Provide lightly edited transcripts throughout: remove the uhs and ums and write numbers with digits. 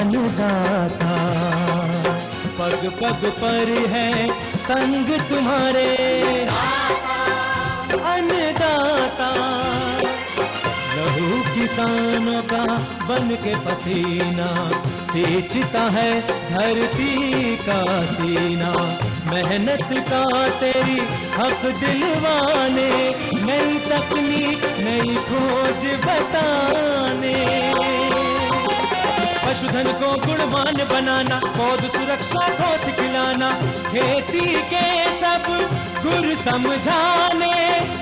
अन्नदाता, पग पग पर है संग तुम्हारे अन्नदाता। लहू किसानों का बन के पसीना सींचता है धरती का सीना। मेहनत का तेरी हक दिलवाने, नई तकनीक नई खोज बताने। पशुधन को गुणवान बनाना, पौध सुरक्षा को सिखलाना, खेती के सब गुर समझाने,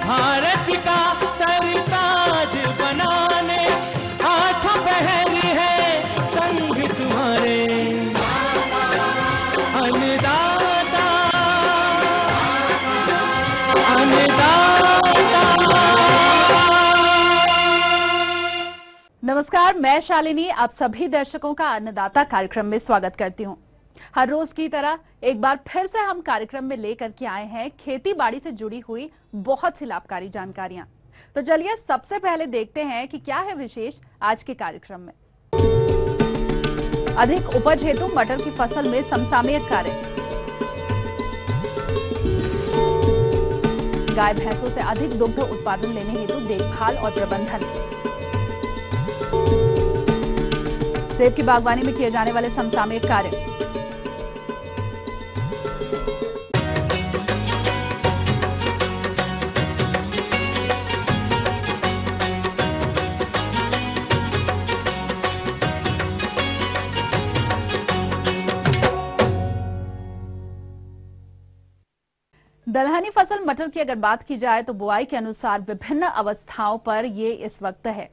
भारत का सरताज बनाने। आठों पहर है संग तुम्हारे अन्नदाता, अन्नदाता। नमस्कार, मैं शालिनी आप सभी दर्शकों का अन्नदाता कार्यक्रम में स्वागत करती हूं। हर रोज की तरह एक बार फिर से हम कार्यक्रम में लेकर के आए हैं खेती बाड़ी से जुड़ी हुई बहुत सी लाभकारी जानकारियां। तो चलिए सबसे पहले देखते हैं कि क्या है विशेष आज के कार्यक्रम में। अधिक उपज हेतु मटर की फसल में समसामयिक कार्य, गाय भैंसों से अधिक दुग्ध उत्पादन लेने हेतु देखभाल और प्रबंधन, सेब की बागवानी में किए जाने वाले समसामयिक कार्य, दलहनी फसल मटर की अगर बात की जाए तो बुआई के अनुसार विभिन्न अवस्थाओं पर ये इस वक्त है।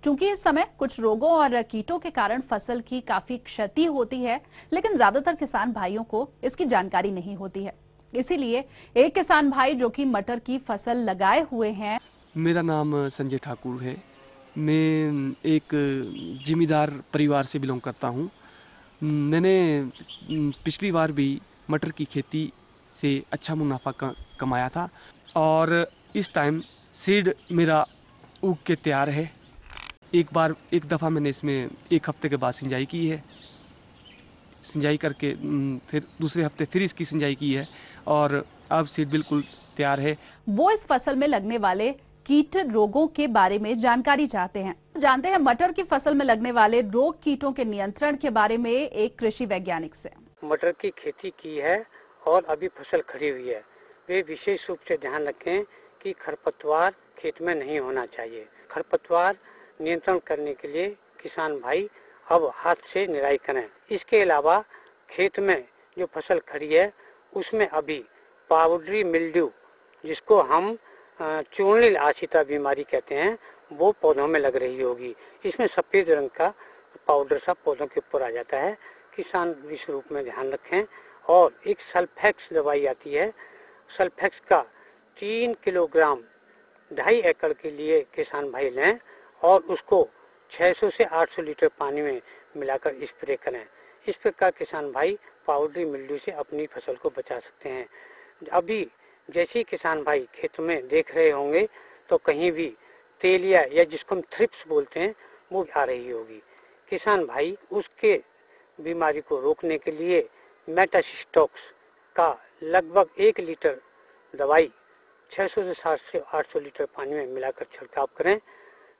चूंकि इस समय कुछ रोगों और कीटों के कारण फसल की काफी क्षति होती है, लेकिन ज्यादातर किसान भाइयों को इसकी जानकारी नहीं होती है। इसीलिए एक किसान भाई जो कि मटर की फसल लगाए हुए हैं। मेरा नाम संजय ठाकुर है। मैं एक जिम्मेदार परिवार से बिलोंग करता हूँ। मैंने पिछली बार भी मटर की खेती से अच्छा मुनाफा कमाया था और इस टाइम सीड मेरा उग के तैयार है। एक दफ़ा मैंने इसमें एक हफ्ते के बाद सिंचाई की है। सिंचाई करके फिर दूसरे हफ्ते फिर इसकी सिंचाई की है और अब सीड बिल्कुल तैयार है। वो इस फसल में लगने वाले कीट रोगों के बारे में जानकारी चाहते हैं। जानते हैं मटर की फसल में लगने वाले रोग कीटों के नियंत्रण के बारे में एक कृषि वैज्ञानिक से। मटर की खेती की है और अभी फसल खड़ी हुई है। वे विशेष रूप से ध्यान रखें कि खरपतवार खेत में नहीं होना चाहिए। खरपतवार नियंत्रण करने के लिए किसान भाई अब हाथ से निराई करें। इसके अलावा खेत में जो फसल खड़ी है उसमें अभी पाउडरी मिल्ड्यू, जिसको हम चूर्णिल आशिता बीमारी कहते हैं, वो पौधों में लग रही होगी। इसमें सफेद रंग का पाउडर सा पौधों के ऊपर आ जाता है। किसान इस रूप में ध्यान रखें। और एक सल्फेक्स दवाई आती है, सल्फेक्स का 3 किलोग्राम 2.5 एकड़ के लिए किसान भाई लें और उसको 600 से 800 लीटर पानी में मिलाकर स्प्रे करें। इस प्रकार किसान भाई पाउडरी मिल्ड्यू से अपनी फसल को बचा सकते हैं। अभी जैसे ही किसान भाई खेत में देख रहे होंगे तो कहीं भी तेलिया या जिसको हम थ्रिप्स बोलते हैं वो आ रही होगी। किसान भाई उसके बीमारी को रोकने के लिए मेटासिस्टॉक्स का लगभग 1 लीटर दवाई 600 से 700 से 800 लीटर पानी में मिलाकर छिड़काव करें।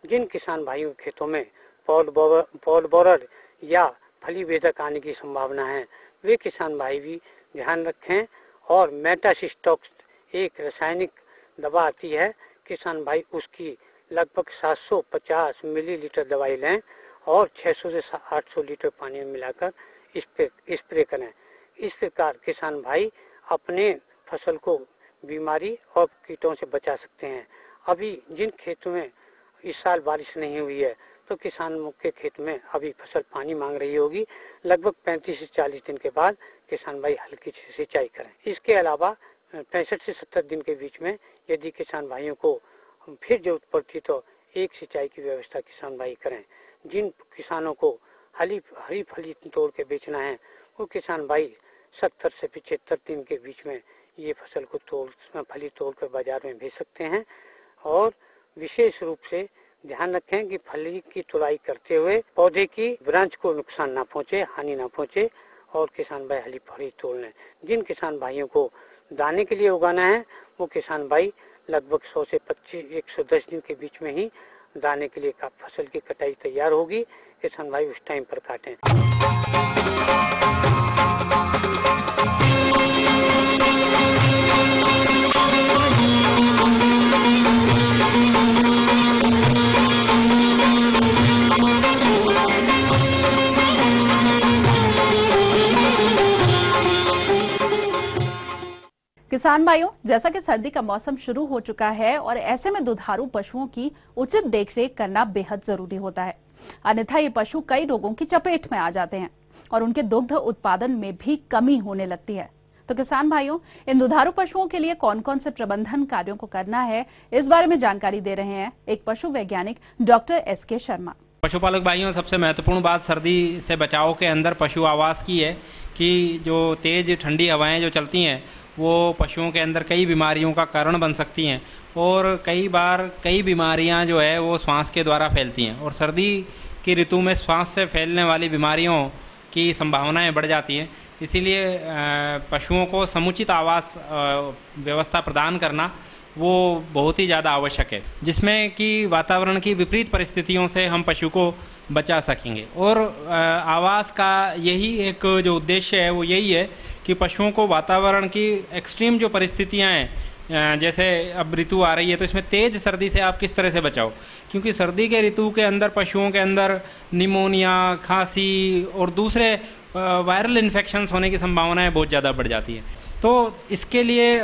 जिन किसान भाइयों के खेतों में पॉड बोरर या फली वेदक आने की संभावना है, वे किसान भाई भी ध्यान रखें। और मेटासिस्टॉक्स एक रासायनिक दवा आती है, किसान भाई उसकी लगभग 750 मिलीलीटर दवाई लें और 600 से 800 लीटर पानी में मिलाकर स्प्रे करें। इस प्रकार किसान भाई अपने फसल को बीमारी और कीटों से बचा सकते हैं। अभी जिन खेतों में इस साल बारिश नहीं हुई है तो किसानों के खेत में अभी फसल पानी मांग रही होगी। लगभग 35 से 40 दिन के बाद किसान भाई हल्की सिंचाई करें। इसके अलावा 65 से 70 दिन के बीच में यदि किसान भाइयों को फिर जरूरत पड़ती तो एक सिंचाई की व्यवस्था किसान भाई करें। जिन किसानों को हरी फली तोड़ के बेचना है वो किसान भाई 70 से 75 दिन के बीच में ये फसल को फली तोड़ कर बाजार में भेज सकते हैं। और विशेष रूप से ध्यान रखें कि फली की तुड़ाई करते हुए पौधे की ब्रांच को नुकसान ना पहुंचे, हानि ना पहुंचे और किसान भाई हली फली तोड़ लें। जिन किसान भाइयों को दाने के लिए उगाना है वो किसान भाई लगभग 100 से 110 दिन के बीच में ही दाने के लिए फसल की कटाई तैयार होगी। किसान भाई उस टाइम पर काटें। किसान भाइयों, जैसा कि सर्दी का मौसम शुरू हो चुका है और ऐसे में दुधारू पशुओं की उचित देखरेख करना बेहद जरूरी होता है, अन्यथा ये पशु कई रोगों की चपेट में आ जाते हैं और उनके दुग्ध उत्पादन में भी कमी होने लगती है। तो किसान भाइयों, इन दुधारू पशुओं के लिए कौन कौन से प्रबंधन कार्यों को करना है, इस बारे में जानकारी दे रहे हैं एक पशु वैज्ञानिक डॉक्टर एसके शर्मा। पशुपालक भाइयों, सबसे महत्वपूर्ण बात सर्दी से बचाव के अंदर पशु आवास की है कि जो तेज ठंडी हवाएं जो चलती हैं वो पशुओं के अंदर कई बीमारियों का कारण बन सकती हैं और कई बार कई बीमारियां जो है वो श्वास के द्वारा फैलती हैं और सर्दी की ऋतु में श्वास से फैलने वाली बीमारियों की संभावनाएं बढ़ जाती हैं। इसीलिए पशुओं को समुचित आवास व्यवस्था प्रदान करना वो बहुत ही ज़्यादा आवश्यक है, जिसमें कि वातावरण की विपरीत परिस्थितियों से हम पशु को बचा सकेंगे। और आवास का यही एक जो उद्देश्य है वो यही है कि पशुओं को वातावरण की एक्सट्रीम जो परिस्थितियां हैं, जैसे अब ऋतु आ रही है तो इसमें तेज़ सर्दी से आप किस तरह से बचाओ, क्योंकि सर्दी के ऋतु के अंदर पशुओं के अंदर निमोनिया, खांसी और दूसरे वायरल इन्फेक्शंस होने की संभावनाएं बहुत ज़्यादा बढ़ जाती हैं। तो इसके लिए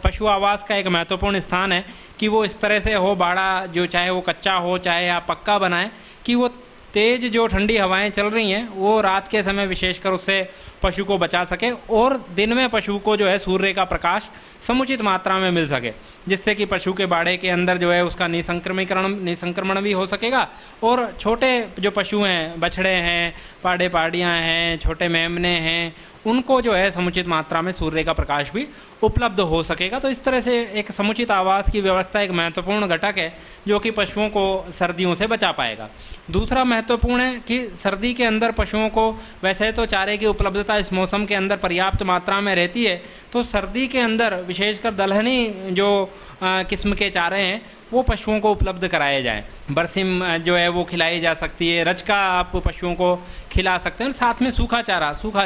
पशु आवास का एक महत्वपूर्ण स्थान है कि वो इस तरह से हो, बाड़ा जो चाहे वो कच्चा हो चाहे आप पक्का बनाएं, कि वो तेज़ जो ठंडी हवाएं चल रही हैं वो रात के समय विशेषकर उससे पशु को बचा सके और दिन में पशु को जो है सूर्य का प्रकाश समुचित मात्रा में मिल सके, जिससे कि पशु के बाड़े के अंदर जो है उसका निसंक्रमण भी हो सकेगा और छोटे जो पशु हैं, बछड़े हैं, पाड़े पाड़ियाँ हैं, छोटे मेमने हैं, उनको जो है समुचित मात्रा में सूर्य का प्रकाश भी उपलब्ध हो सकेगा। तो इस तरह से एक समुचित आवास की व्यवस्था एक महत्वपूर्ण घटक है जो कि पशुओं को सर्दियों से बचा पाएगा। दूसरा महत्वपूर्ण है कि सर्दी के अंदर पशुओं को वैसे तो चारे की उपलब्धता इस मौसम के अंदर पर्याप्त मात्रा में रहती है, तो सर्दी के अंदर विशेषकर दलहनी जो किस्म के चारे हैं वो पशुओं को उपलब्ध कराए जाएं। बरसिम जो है वो खिलाई जा सकती है, रजका आप पशुओं को खिला सकते हैं और साथ में सूखा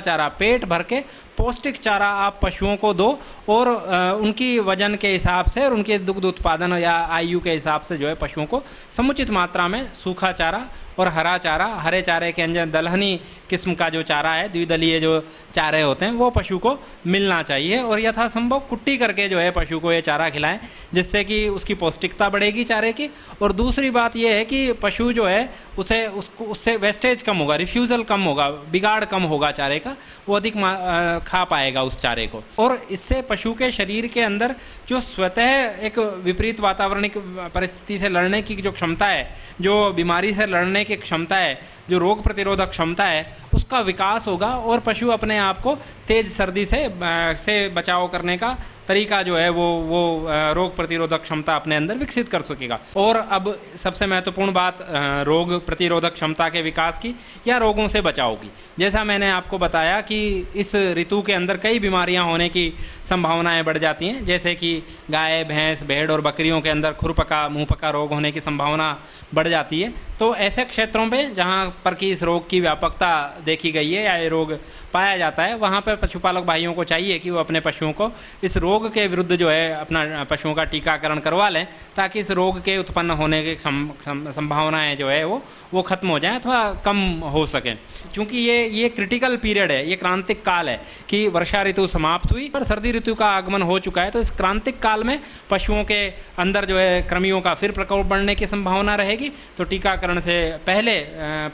चारा पेट भर के पौष्टिक चारा आप पशुओं को दो और उनकी वजन के हिसाब से और उनके दुग्ध उत्पादन या आयु के हिसाब से जो है पशुओं को समुचित मात्रा में सूखा चारा और हरा चारा, हरे चारे के अंदर दलहनी किस्म का जो चारा है, द्विदलीय जो चारे होते हैं वो पशु को मिलना चाहिए और यथासंभव कुट्टी करके जो है पशु को ये चारा खिलाएं, जिससे कि उसकी पौष्टिकता बढ़ेगी चारे की। और दूसरी बात यह है कि पशु जो है उससे वेस्टेज कम होगा, रिफ्यूज़ल कम होगा, बिगाड़ कम होगा चारे का, वो अधिक खा पाएगा उस चारे को। और इससे पशु के शरीर के अंदर जो स्वतः एक विपरीत वातावरणिक परिस्थिति से लड़ने की जो क्षमता है, जो बीमारी से लड़ने की क्षमता है, जो रोग प्रतिरोधक क्षमता है, उसका विकास होगा और पशु अपने आप को तेज सर्दी से बचाव करने का तरीका जो है वो रोग प्रतिरोधक क्षमता अपने अंदर विकसित कर सकेगा। और अब सबसे महत्वपूर्ण बात रोग प्रतिरोधक क्षमता के विकास की या रोगों से बचाव की। जैसा मैंने आपको बताया कि इस ऋतु के अंदर कई बीमारियां होने की संभावनाएं बढ़ जाती हैं, जैसे कि गाय, भैंस, भेड़ और बकरियों के अंदर खुरपका, मुंहपका रोग होने की संभावना बढ़ जाती है। तो ऐसे क्षेत्रों पे जहाँ पर कि इस रोग की व्यापकता देखी गई है या ये रोग पाया जाता है, वहाँ पर पशुपालक भाइयों को चाहिए कि वो अपने पशुओं को इस रोग के विरुद्ध जो है अपना पशुओं का टीकाकरण करवा लें, ताकि इस रोग के उत्पन्न होने की संभावनाएं जो है वो खत्म हो जाएं अथवा कम हो सकें। क्योंकि ये क्रिटिकल पीरियड है, ये क्रांतिक काल है कि वर्षा ऋतु समाप्त हुई और सर्दी ऋतु का आगमन हो चुका है। तो इस क्रांतिक काल में पशुओं के अंदर जो है कृमियों का फिर प्रकोप बढ़ने की संभावना रहेगी। तो टीकाकरण से पहले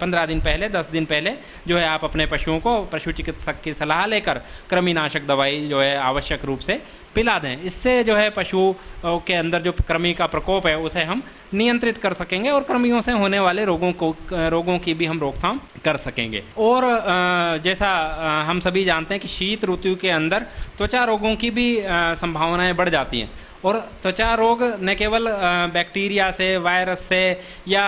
15 दिन पहले, 10 दिन पहले जो है आप अपने पशुओं को पशु चिकित्सक की सलाह लेकर कृमिनाशक दवाई जो है आवश्यक रूप से पिला दें। इससे जो है पशुओं के अंदर जो कृमि का प्रकोप है उसे हम नियंत्रित कर सकेंगे और कृमियों से होने वाले रोगों की भी हम रोकथाम कर सकेंगे। और जैसा हम सभी जानते हैं कि शीत ऋतु के अंदर त्वचा रोगों की भी संभावनाएं बढ़ जाती हैं और त्वचा रोग न केवल बैक्टीरिया से, वायरस से या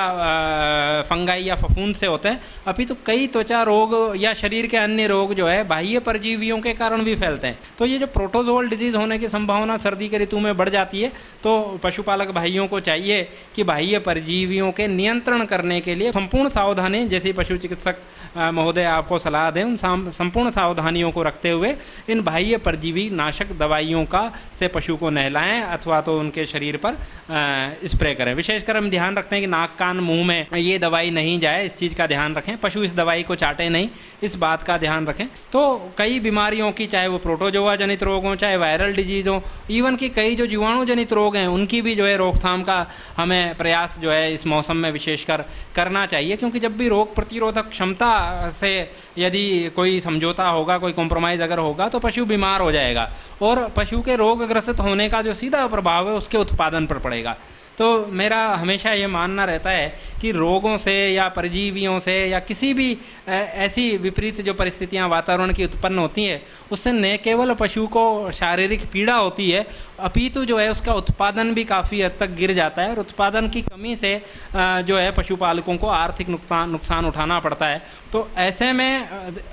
फंगाई या फफूंद से होते हैं, अपितु कई त्वचा रोग या शरीर के अन्य रोग जो है बाह्य परजीवियों के कारण भी फैलते हैं। तो ये जो प्रोटोजोअल डिजीज होने की संभावना सर्दी के ऋतु में बढ़ जाती है। तो पशुपालक भाइयों को चाहिए कि बाह्य परजीवियों के नियंत्रण करने के लिए संपूर्ण सावधानी, जैसे पशु चिकित्सक महोदय आपको सलाह दें, उन संपूर्ण सावधानियों को रखते हुए इन बाह्य परजीवी नाशक दवाइयों का से पशु को नहलाएं अथवा तो उनके शरीर पर स्प्रे करें। विशेषकर हम ध्यान रखते हैं कि नाक कान मुंह में ये दवाई नहीं जाए, इस चीज़ का ध्यान रखें। पशु इस दवाई को चाटे नहीं, इस बात का ध्यान रखें। तो कई बीमारियों की, चाहे वो प्रोटोजोआ जनित रोग हों, चाहे वायरल डिजीज हो, इवन कि कई जो जीवाणु जनित रोग हैं उनकी भी जो है रोकथाम का हमें प्रयास जो है इस मौसम में विशेषकर करना चाहिए। क्योंकि जब भी रोग प्रतिरोधक क्षमता से यदि कोई समझौता होगा, कोई कॉम्प्रोमाइज़ अगर होगा, तो पशु बीमार हो जाएगा और पशु के रोग ग्रसित होने का जो सीधा प्रभाव है उसके उत्पादन पर पड़ेगा। तो मेरा हमेशा ये मानना रहता है कि रोगों से या परजीवियों से या किसी भी ऐसी विपरीत जो परिस्थितियां वातावरण की उत्पन्न होती हैं, उससे न केवल पशु को शारीरिक पीड़ा होती है, अपितु जो है उसका उत्पादन भी काफ़ी हद तक गिर जाता है और उत्पादन की कमी से जो है पशुपालकों को आर्थिक नुकसान उठाना पड़ता है। तो ऐसे में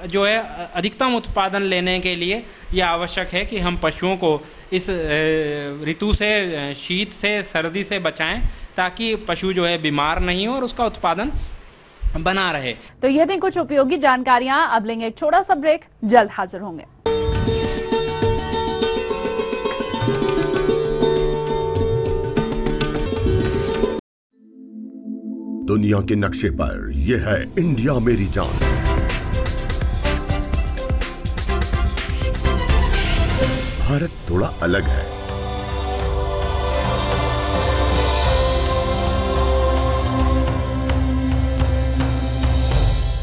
जो है अधिकतम उत्पादन लेने के लिए यह आवश्यक है कि हम पशुओं को इस ऋतु से, शीत से, सर्दी से बचाएं, ताकि पशु जो है बीमार नहीं हो और उसका उत्पादन बना रहे। तो ये थी कुछ उपयोगी जानकारियां। अब लेंगे एक छोटा सा ब्रेक, जल्द हाजिर होंगे। दुनिया के नक्शे पर यह है इंडिया मेरी जान। भारत थोड़ा अलग है।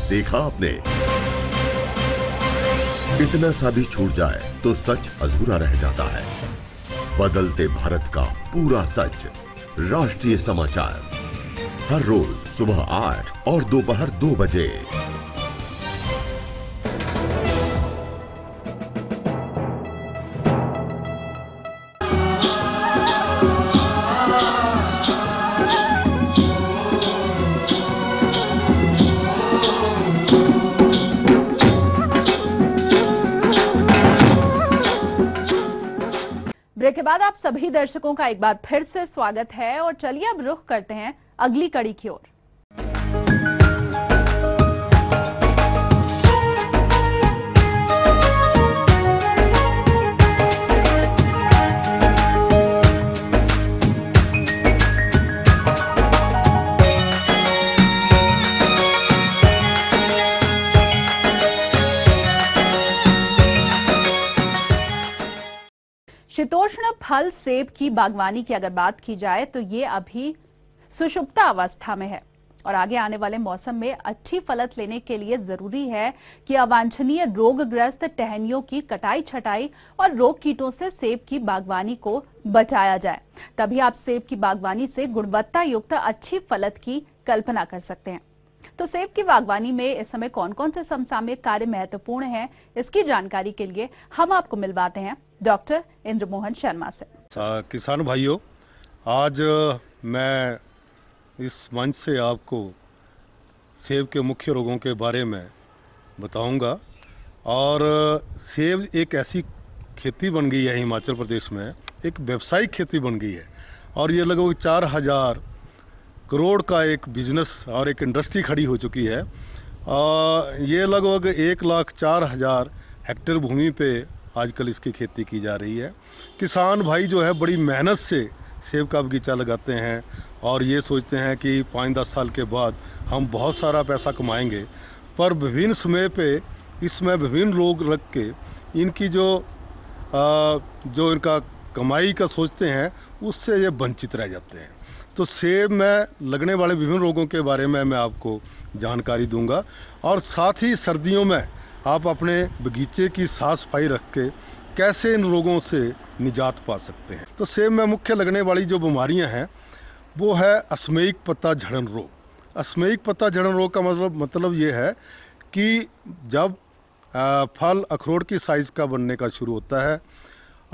देखा आपने, इतना सा भी छूट जाए तो सच अधूरा रह जाता है। बदलते भारत का पूरा सच। राष्ट्रीय समाचार हर रोज सुबह 8 और दोपहर 2 बजे। ब्रेक के बाद आप सभी दर्शकों का एक बार फिर से स्वागत है और चलिए अब रुख करते हैं अगली कड़ी की ओर। शीतोष्ण फल सेब की बागवानी की अगर बात की जाए तो ये अभी सुषुप्त अवस्था में है और आगे आने वाले मौसम में अच्छी फलत लेने के लिए जरूरी है कि अवांछनीय रोगग्रस्त टहनियों की कटाई छटाई और रोग कीटों से सेब की बागवानी को बचाया जाए। तभी आप सेब की बागवानी से गुणवत्ता युक्त अच्छी फलत की कल्पना कर सकते हैं। तो सेब की बागवानी में इस समय कौन कौन से समसामयिक कार्य महत्वपूर्ण हैं, इसकी जानकारी के लिए हम आपको मिलवाते हैं डॉक्टर इंद्रमोहन शर्मा से। किसान भाइयों, आज मैं इस मंच से आपको सेब के मुख्य रोगों के बारे में बताऊंगा। और सेब एक ऐसी खेती बन गई है हिमाचल प्रदेश में, एक व्यावसायिक खेती बन गई है और ये लगभग 4000 करोड़ का एक बिजनेस और एक इंडस्ट्री खड़ी हो चुकी है। ये लगभग 1,04,000 हेक्टेयर भूमि पे आजकल इसकी खेती की जा रही है। किसान भाई जो है बड़ी मेहनत से सेब का बगीचा लगाते हैं और ये सोचते हैं कि 5-10 साल के बाद हम बहुत सारा पैसा कमाएंगे, पर विभिन्न समय पे इसमें विभिन्न रोग लग के इनकी जो इनका कमाई का सोचते हैं उससे ये वंचित रह जाते हैं। तो सेब में लगने वाले विभिन्न रोगों के बारे में मैं आपको जानकारी दूंगा और साथ ही सर्दियों में आप अपने बगीचे की साफ सफाई रख के कैसे इन रोगों से निजात पा सकते हैं। तो सेब में मुख्य लगने वाली जो बीमारियां हैं वो है अस्मेयिक पत्ता झड़न रोग। अस्मेयिक पत्ता झड़न रोग का मतलब ये है कि जब फल अखरोट की साइज का बनने का शुरू होता है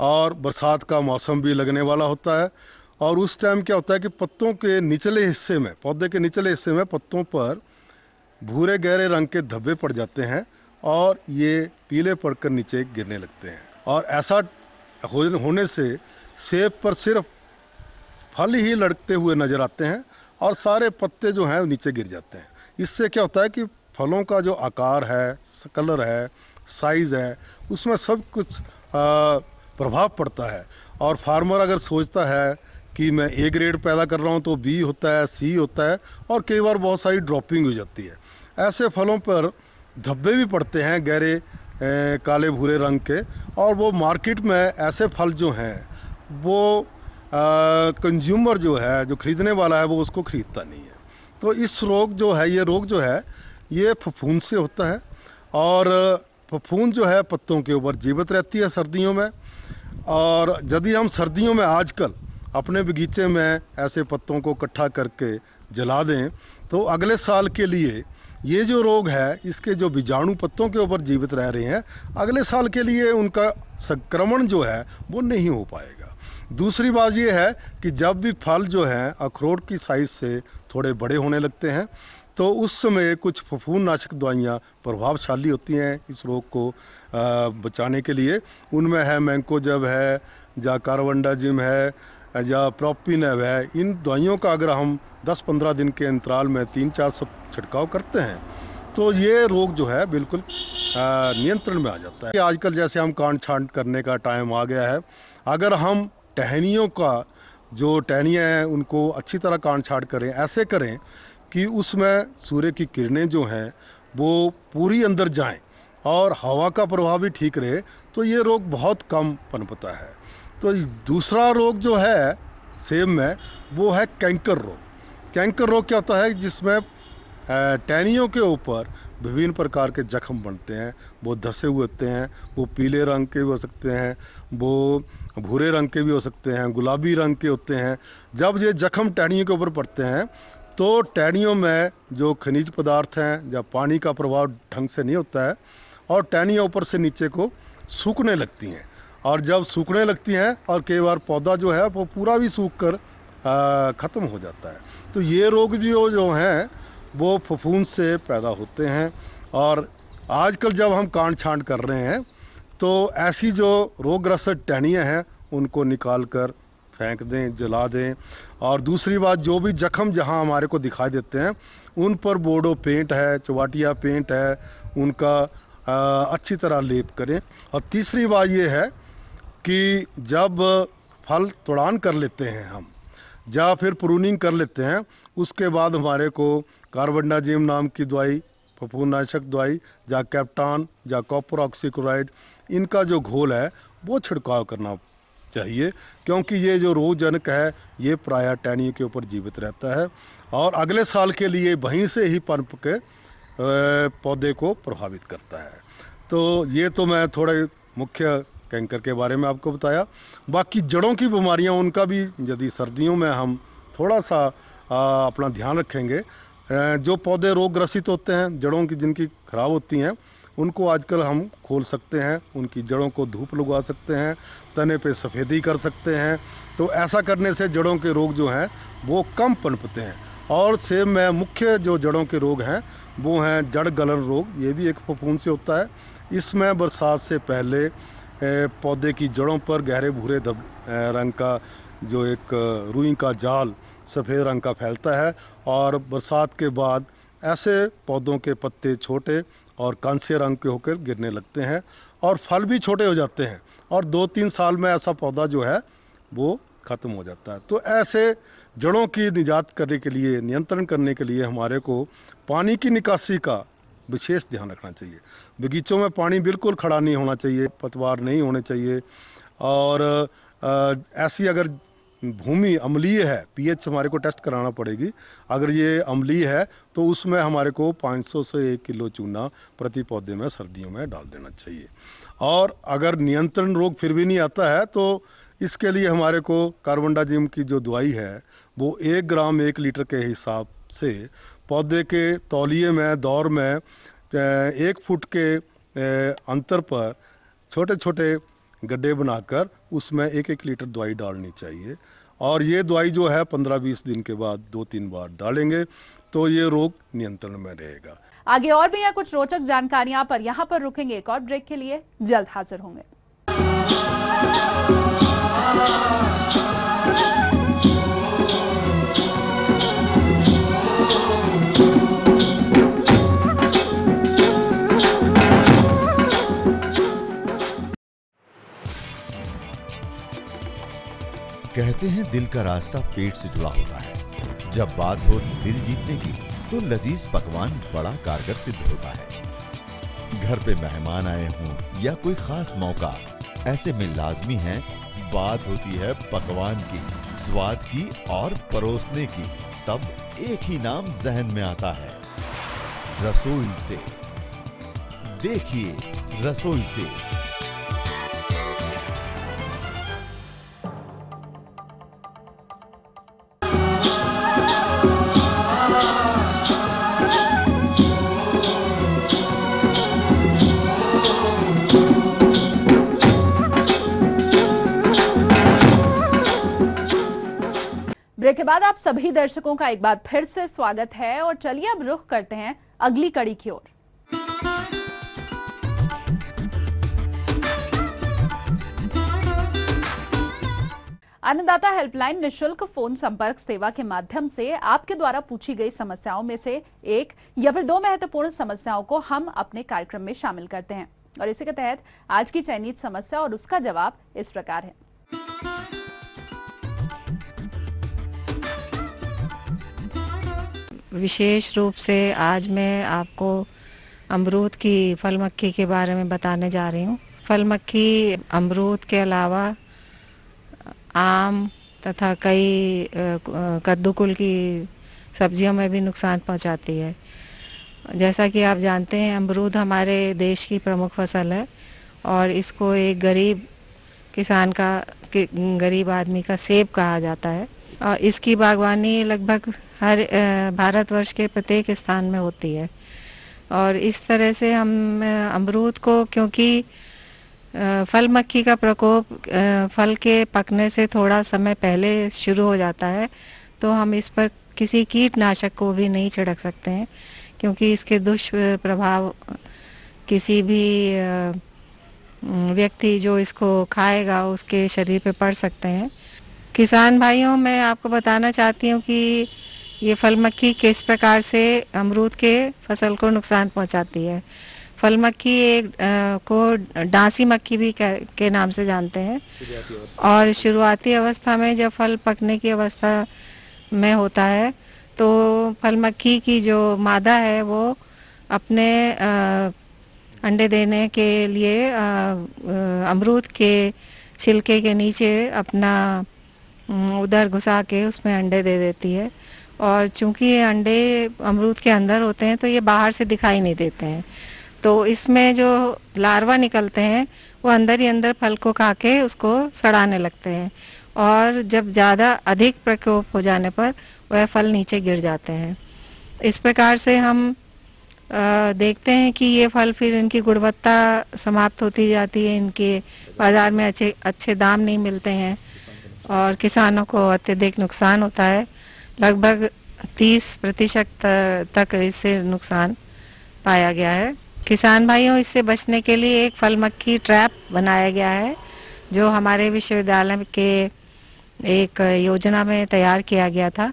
और बरसात का मौसम भी लगने वाला होता है। और उस टाइम क्या होता है कि पत्तों के निचले हिस्से में, पौधे के निचले हिस्से में पत्तों पर भूरे गहरे रंग के धब्बे पड़ जाते हैं और ये पीले पड़कर नीचे गिरने लगते हैं। और ऐसा होने से सेब पर सिर्फ फल ही लटकते हुए नजर आते हैं और सारे पत्ते जो हैं वो नीचे गिर जाते हैं। इससे क्या होता है कि फलों का जो आकार है, कलर है, साइज है, उसमें सब कुछ प्रभाव पड़ता है। और फार्मर अगर सोचता है कि मैं ए ग्रेड पैदा कर रहा हूं तो बी होता है, सी होता है और कई बार बहुत सारी ड्रॉपिंग हो जाती है। ऐसे फलों पर धब्बे भी पड़ते हैं गहरे काले भूरे रंग के, और वो मार्केट में ऐसे फल जो हैं वो कंज्यूमर जो है, जो खरीदने वाला है, वो उसको खरीदता नहीं है। तो इस रोग जो है, ये रोग जो है ये फफूंद से होता है और फफूंद जो है पत्तों के ऊपर जीवित रहती है सर्दियों में। और यदि हम सर्दियों में आजकल अपने बगीचे में ऐसे पत्तों को इकट्ठा करके जला दें तो अगले साल के लिए ये जो रोग है, इसके जो बीजाणु पत्तों के ऊपर जीवित रह रहे हैं, अगले साल के लिए उनका संक्रमण जो है वो नहीं हो पाएगा। दूसरी बात ये है कि जब भी फल जो है अखरोट की साइज से थोड़े बड़े होने लगते हैं तो उस समय कुछ फफूंदनाशक दवाइयाँ प्रभावशाली होती हैं इस रोग को बचाने के लिए। उनमें है मैंकोजेब है, या कार्बेंडाजिम है, या प्रोपिनेब है। इन दवाइयों का अगर हम 10-15 दिन के अंतराल में 3-4 छिड़काव करते हैं तो ये रोग जो है बिल्कुल नियंत्रण में आ जाता है। आजकल जैसे हम काट छांट करने का टाइम आ गया है, अगर हम टहनियों का जो टहनियाँ हैं उनको अच्छी तरह काट छांट करें, ऐसे करें कि उसमें सूर्य की किरणें जो हैं वो पूरी अंदर जाएं और हवा का प्रभाव भी ठीक रहे, तो ये रोग बहुत कम पनपता है। तो दूसरा रोग जो है सेब में वो है कैंकर रोग। कैंकर रोग क्या होता है, जिसमें टहनियों के ऊपर विभिन्न प्रकार के जख्म बनते हैं। वो धसे हुए होते हैं, वो पीले रंग के भी हो सकते हैं, वो भूरे रंग के भी हो सकते हैं, गुलाबी रंग के होते हैं। जब ये जख्म टहनियों के ऊपर पड़ते हैं तो टहनियों में जो खनिज पदार्थ हैं, जब पानी का प्रभाव ढंग से नहीं होता है और टहनियाँ ऊपर से नीचे को सूखने लगती हैं। और जब सूखने लगती हैं और कई बार पौधा जो है वो पूरा भी सूख कर ख़त्म हो जाता है। तो ये रोग जो हैं वो फफूंद से पैदा होते हैं। और आजकल जब हम काट छांट कर रहे हैं तो ऐसी जो रोगग्रस्त टहनियाँ हैं उनको निकाल कर फेंक दें, जला दें। और दूसरी बात, जो भी जख्म जहां हमारे को दिखाई देते हैं उन पर बोर्डो पेंट है, चौवाटिया पेंट है, उनका अच्छी तरह लेप करें। और तीसरी बात ये है कि जब फल तोड़ान कर लेते हैं हम या फिर प्रूनिंग कर लेते हैं, उसके बाद हमारे को कार्बेंडाजिम नाम की दवाई, फफूंदनाशक दवाई, या कैप्टान या कॉपर ऑक्सीक्लोराइड, इनका जो घोल है वो छिड़काव करना चाहिए। क्योंकि ये जो रोगजनक है ये प्रायः टहनियों के ऊपर जीवित रहता है और अगले साल के लिए वहीं से ही पनप के पौधे को प्रभावित करता है। तो ये तो मैं थोड़े मुख्य कैंकर के बारे में आपको बताया। बाकी जड़ों की बीमारियां, उनका भी यदि सर्दियों में हम थोड़ा सा अपना ध्यान रखेंगे, जो पौधे रोगग्रसित होते हैं, जड़ों की जिनकी खराब होती हैं, उनको आजकल हम खोल सकते हैं, उनकी जड़ों को धूप लगवा सकते हैं, तने पे सफ़ेदी कर सकते हैं। तो ऐसा करने से जड़ों के रोग जो हैं वो कम पनपते हैं। और सेब में मुख्य जो जड़ों के रोग हैं वो हैं जड़ गलन रोग। ये भी एक फफूंद से होता है। इसमें बरसात से पहले पौधे की जड़ों पर गहरे भूरे रंग का जो एक रुई का जाल सफ़ेद रंग का फैलता है और बरसात के बाद ऐसे पौधों के पत्ते छोटे और कांस्य रंग के होकर गिरने लगते हैं और फल भी छोटे हो जाते हैं और 2-3 साल में ऐसा पौधा जो है वो ख़त्म हो जाता है। तो ऐसे जड़ों की निजात करने के लिए, नियंत्रण करने के लिए हमारे को पानी की निकासी का विशेष ध्यान रखना चाहिए। बगीचों में पानी बिल्कुल खड़ा नहीं होना चाहिए, पतवार नहीं होने चाहिए। और ऐसी अगर भूमि अम्लीय है, पीएच हमारे को टेस्ट कराना पड़ेगी। अगर ये अम्लीय है तो उसमें हमारे को 500 से 1 किलो चूना प्रति पौधे में सर्दियों में डाल देना चाहिए। और अगर नियंत्रण रोग फिर भी नहीं आता है तो इसके लिए हमारे को कार्बेंडाजिम की जो दवाई है वो 1 ग्राम 1 लीटर के हिसाब से पौधे के तौलिए में, दौर में 1 फुट के अंतर पर छोटे छोटे गड्ढे बनाकर उसमें 1-1 लीटर दवाई डालनी चाहिए। और ये दवाई जो है 15-20 दिन के बाद 2-3 बार डालेंगे तो ये रोग नियंत्रण में रहेगा। आगे और भी है कुछ रोचक जानकारियां, पर यहाँ पर रुकेंगे एक और ब्रेक के लिए, जल्द हाजिर होंगे। कहते हैं दिल का रास्ता पेट से जुड़ा होता है। जब बात हो दिल जीतने की तो लजीज पकवान बड़ा कारगर सिद्ध होता है। घर पे मेहमान आए हों या कोई खास मौका, ऐसे में लाजमी है बात होती है पकवान की, स्वाद की और परोसने की। तब एक ही नाम जहन में आता है, रसोई से। देखिए रसोई से। ब्रेक के बाद आप सभी दर्शकों का एक बार फिर से स्वागत है और चलिए अब रुख करते हैं अगली कड़ी की ओर। अन्नदाता हेल्पलाइन निशुल्क फोन संपर्क सेवा के माध्यम से आपके द्वारा पूछी गई समस्याओं में से एक या फिर 2 महत्वपूर्ण समस्याओं को हम अपने कार्यक्रम में शामिल करते हैं और इसी के तहत आज की चयनित समस्या और उसका जवाब इस प्रकार है। विशेष रूप से आज मैं आपको अमरूद की फल मक्खी के बारे में बताने जा रही हूँ। फल मक्खी अमरूद के अलावा आम तथा कई कद्दू कुल की सब्जियों में भी नुकसान पहुँचाती है। जैसा कि आप जानते हैं अमरूद हमारे देश की प्रमुख फसल है और इसको एक गरीब किसान का गरीब आदमी का सेब कहा जाता है और इसकी बागवानी लगभग हर भारतवर्ष के प्रत्येक स्थान में होती है। और इस तरह से हम अमरूद को, क्योंकि फल मक्खी का प्रकोप फल के पकने से थोड़ा समय पहले शुरू हो जाता है, तो हम इस पर किसी कीटनाशक को भी नहीं छिड़क सकते हैं क्योंकि इसके दुष्प्रभाव किसी भी व्यक्ति जो इसको खाएगा उसके शरीर पे पड़ सकते हैं। किसान भाइयों, मैं आपको बताना चाहती हूँ कि ये फल मक्खी किस प्रकार से अमरूद के फसल को नुकसान पहुंचाती है। फल मक्खी एक को डांसी मक्खी भी के नाम से जानते हैं और शुरुआती अवस्था में जब फल पकने की अवस्था में होता है तो फल मक्खी की जो मादा है वो अपने अंडे देने के लिए अमरूद के छिलके के नीचे अपना उधर घुसा के उसमें अंडे दे देती है और चूंकि ये अंडे अमरूद के अंदर होते हैं तो ये बाहर से दिखाई नहीं देते हैं, तो इसमें जो लार्वा निकलते हैं वो अंदर ही अंदर फल को खा के उसको सड़ाने लगते हैं और जब ज़्यादा अधिक प्रकोप हो जाने पर वह फल नीचे गिर जाते हैं। इस प्रकार से हम देखते हैं कि ये फल फिर इनकी गुणवत्ता समाप्त होती जाती है, इनके बाज़ार में अच्छे दाम नहीं मिलते हैं और किसानों को अत्यधिक नुकसान होता है। लगभग 30% तक इससे नुकसान पाया गया है। किसान भाइयों, इससे बचने के लिए एक फल मक्खी ट्रैप बनाया गया है जो हमारे विश्वविद्यालय के एक योजना में तैयार किया गया था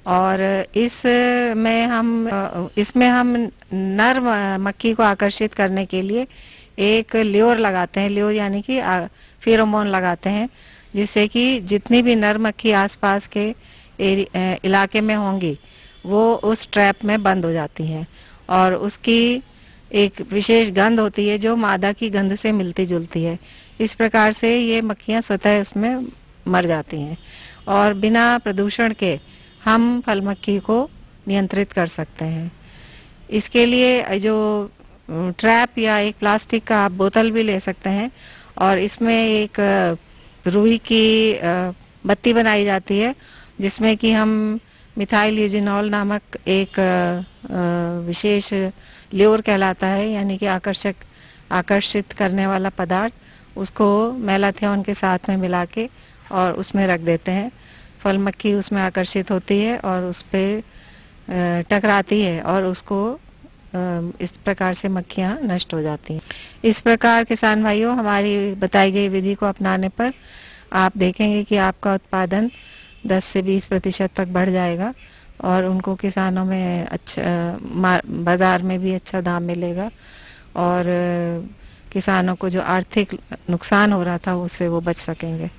और इसमें हम नर मक्खी को आकर्षित करने के लिए एक ल्योर लगाते हैं। ल्योर यानी कि फेरोमोन लगाते हैं जिससे कि जितनी भी नर मक्खी आसपास के इलाके में होंगी वो उस ट्रैप में बंद हो जाती हैं और उसकी एक विशेष गंध होती है जो मादा की गंध से मिलती जुलती है। इस प्रकार से ये मक्खियाँ स्वतः इसमें मर जाती हैं और बिना प्रदूषण के हम फल मक्खी को नियंत्रित कर सकते हैं। इसके लिए जो ट्रैप या एक प्लास्टिक का आप बोतल भी ले सकते हैं और इसमें एक रुई की बत्ती बनाई जाती है जिसमें कि हम मिथाइल यूजिनॉल नामक एक विशेष ल्योर कहलाता है यानी कि आकर्षित करने वाला पदार्थ, उसको मैलाथियन के साथ में मिला के और उसमें रख देते हैं। फल मक्खी उसमें आकर्षित होती है और उस पर टकराती है और उसको इस प्रकार से मक्खियाँ नष्ट हो जाती हैं। इस प्रकार किसान भाइयों, हमारी बताई गई विधि को अपनाने पर आप देखेंगे कि आपका उत्पादन 10 से 20% तक बढ़ जाएगा और उनको किसानों में अच्छा बाज़ार में भी अच्छा दाम मिलेगा और किसानों को जो आर्थिक नुकसान हो रहा था उससे वो बच सकेंगे।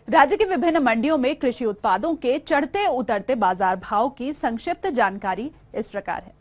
राज्य की विभिन्न मंडियों में कृषि उत्पादों के चढ़ते उतरते बाजार भाव की संक्षिप्त जानकारी इस प्रकार है।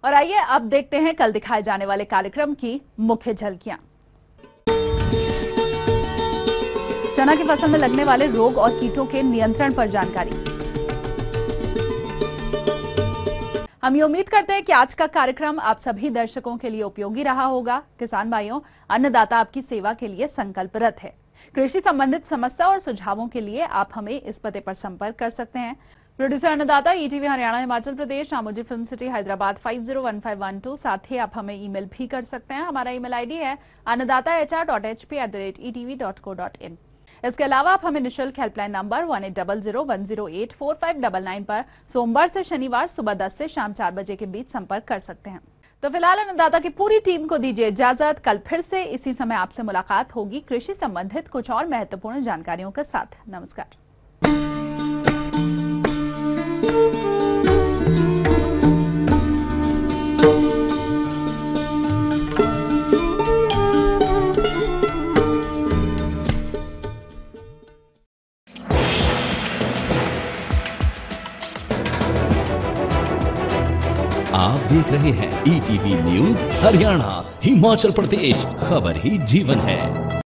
और आइए अब देखते हैं कल दिखाए जाने वाले कार्यक्रम की मुख्य झलकियां। चना की फसल में लगने वाले रोग और कीटों के नियंत्रण पर जानकारी। हम ये उम्मीद करते हैं कि आज का कार्यक्रम आप सभी दर्शकों के लिए उपयोगी रहा होगा। किसान भाइयों, अन्नदाता आपकी सेवा के लिए संकल्परत है। कृषि संबंधित समस्या और सुझावों के लिए आप हमें इस पते पर संपर्क कर सकते हैं। प्रोड्यूसर अन्नदाता, ETV Haryana Himachal Pradesh, Ramoji film city, Hyderabad 501512। साथ ही आप हमें ईमेल भी कर सकते हैं। हमारा ईमेल आईडी है annadaata@hp@etv.co.in। इसके अलावा आप हमें निःशुल्क हेल्पलाइन नंबर 180010084599 पर सोमवार से शनिवार सुबह 10 से शाम 4 बजे के बीच संपर्क कर सकते हैं। तो फिलहाल अन्नदाता की पूरी टीम को दीजिए इजाजत। कल फिर से इसी समय आपसे मुलाकात होगी कृषि संबंधित कुछ और महत्वपूर्ण जानकारियों के साथ। नमस्कार। आप देख रहे हैं ईटीवी न्यूज़ हरियाणा हिमाचल प्रदेश, खबर ही जीवन है।